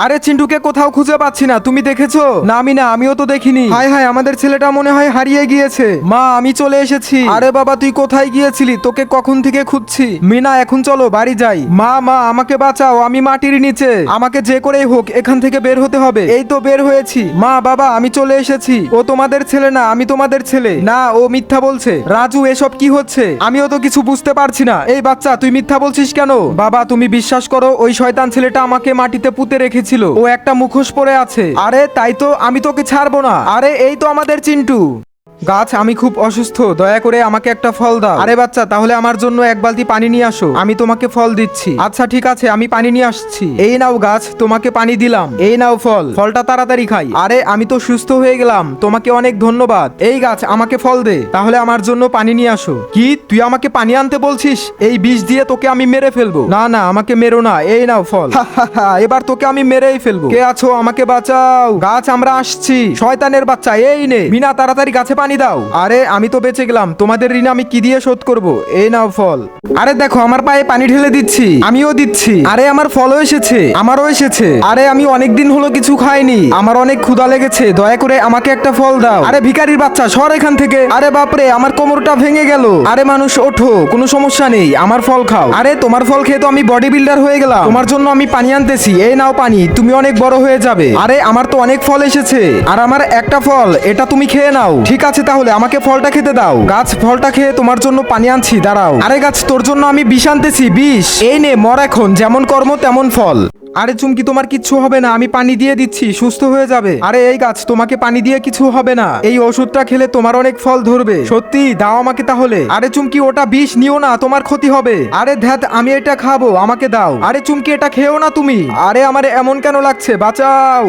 আরে চিন্টুকে কোথাও খুঁজে পাচ্ছি না, তুমি দেখেছো? না আমি না, আমিও তো দেখিনি। হায় হায়, আমাদের ছেলেটা মনে হয় হারিয়ে গিয়েছে। মা আমি চলে এসেছি। আরে বাবা তুই কোথায় গিয়েছিলি? তোকে কখন থেকে খুঁজছি। মিনা এখন চলো বাড়ি যাই। মা মা আমাকে বাঁচাও, আমি মাটির নিচে, আমাকে যে করেই হোক এখান থেকে বের হতে হবে। এই তো বের হয়েছি। মা বাবা আমি চলে এসেছি। ও তোমাদের ছেলে না, আমি তোমাদের ছেলে না। ও মিথ্যা বলছে। রাজু এসব কি হচ্ছে? আমিও তো কিছু বুঝতে পারছি না। এই বাচ্চা তুই মিথ্যা বলছিস কেন? বাবা তুমি বিশ্বাস করো, ওই শয়তান ছেলেটা আমাকে মাটিতে পুঁতে রেখেছিল। ও একটা মুখোশ পরে আছে। আরে তাই তো, আমি তোকে ছাড়বো না। আরে এই তো আমাদের চিন্টু। গাছ আমি খুব অসুস্থ, দয়া করে আমাকে একটা ফল দাও। আরে বাচ্চা তাহলে আমার জন্য এক বালতি পানি নিয়ে আসো, আমি তোমাকে ফল দিচ্ছি। আচ্ছা ঠিক আছে, আমি পানি নিয়ে আসছি। এই নাও গাছ, তোমাকে পানি দিলাম। এই নাও ফল, ফলটা তাড়াতাড়ি খাই। আরে আমি তো সুস্থ হয়ে গেলাম, তোমাকে অনেক ধন্যবাদ। এই গাছ আমাকে ফল দে, তাহলে আমার জন্য পানি নিয়ে আসো। কি তুই আমাকে পানি আনতে বলছিস? এই বিষ দিয়ে তোকে আমি মেরে ফেলবো। না না আমাকে মেরো না, এই নাও ফল। এবার তোকে আমি মেরেই ফেলবো। কে আছো আমাকে বাঁচাও। গাছ আমরা আসছি। শয়তানের বাচ্চা এই নে। মিনা তাড়াতাড়ি গাছে পানি দাও। আরে আমি তো বেঁচে গেলাম, তোমাদের ঋণ আমি কি দিয়ে শোধ করব? এই নাও ফল। আরে দেখো আমার পায়ে পানি ঢেলে দিচ্ছি, আমিও দিচ্ছি। আরে আমার ফলও এসেছে, আমারও এসেছে। আরে আমি অনেকদিন হলো কিছু খাইনি, আমার অনেক ক্ষুধা লেগেছে, দয়া করে আমাকে একটা ফল দাও। আরে ভিখারির বাচ্চা সর এখান থেকে। আরে বাপরে আমার কোমরটা ভেঙে গেল। আরে মানুষ ওঠো, কোনো সমস্যা নেই, আমার ফল খাও। আরে তোমার ফল খেয়ে তো আমি বডি বিল্ডার হয়ে গেলাম। তোমার জন্য আমি পানি আনতেছি, এই নাও পানি, তুমি অনেক বড় হয়ে যাবে। আরে আমার তো অনেক ফল এসেছে, আর আমার একটা ফল, এটা তুমি খেয়ে নাও। ঠিক আছে তাহলে আমাকে ফলটা খেতে দাও। গাছ ফলটা খেয়ে তোমার জন্য পানি আনছি, দাঁড়াও। আরে গাছ তোর জন্য আমি বিষ আনতেছি, বিষ। এই নে মর এখন, যেমন কর্ম তেমন ফল। আরে চুমকি তোমার কিচ্ছু হবে না, আমি পানি দিয়ে দিচ্ছি, সুস্থ হয়ে যাবে। আরে এই গাছ তোমাকে পানি দিয়ে কিছু হবে না, এই ওষুধটা খেলে তোমার অনেক ফল ধরবে। সত্যি দাও আমাকে তাহলে। আরে চুমকি ওটা বিষ নিও না, তোমার ক্ষতি হবে। আরে ধ্যাত আমি এটা খাবো, আমাকে দাও। আরে চুমকি এটা খেও না তুমি। আরে আমার এমন কেন লাগছে, বাঁচাও।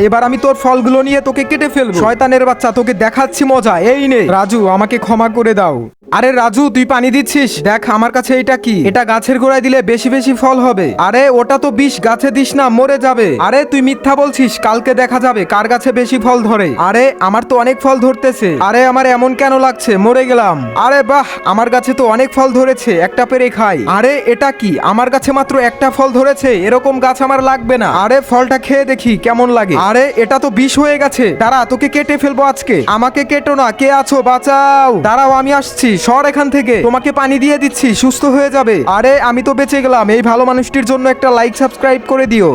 এবার আমি তোর ফলগুলো নিয়ে তোকে কেটে ফেলবো। শয়তানের বাচ্চা তোকে দেখাচ্ছি মজা, এই নে। রাজু আমাকে ক্ষমা করে দাও। আরে রাজু তুই পানি দিচ্ছিস? দেখ আমার কাছে এটা কি, এটা গাছের গোড়ায় দিলে বেশি বেশি ফল হবে। আরে ওটা তো বিষ, গাছে দিস না, মরে যাবে। আরে তুই মিথ্যা বলছিস, কালকে দেখা যাবে কার গাছে বেশি ফল ধরে। আরে আমার তো অনেক ফল ধরতেছে। আরে আমার এমন কেন লাগছে, মরে গেলাম। আরে বাহ, আমার গাছে তো অনেক ফল ধরেছে, একটা পেরে খাই। আরে এটা কি, আমার গাছে মাত্র একটা ফল ধরেছে, এরকম গাছ আমার লাগবে না। আরে ফলটা খেয়ে দেখি কেমন লাগে। আরে এটা তো বিষ হয়ে গেছে, দাঁড়া তোকে কেটে ফেলবো আজকে। আমাকে কেটো না, কে আছো বাঁচাও। দাঁড়াও আমি আসছি, সর এখান থেকে, তোমাকে পানি দিয়ে দিচ্ছি, সুস্থ হয়ে যাবে। আরে আমি তো বেঁচে গেলাম। এই ভালো মানুষটির জন্য একটা লাইক সাবস্ক্রাইব করে দিও।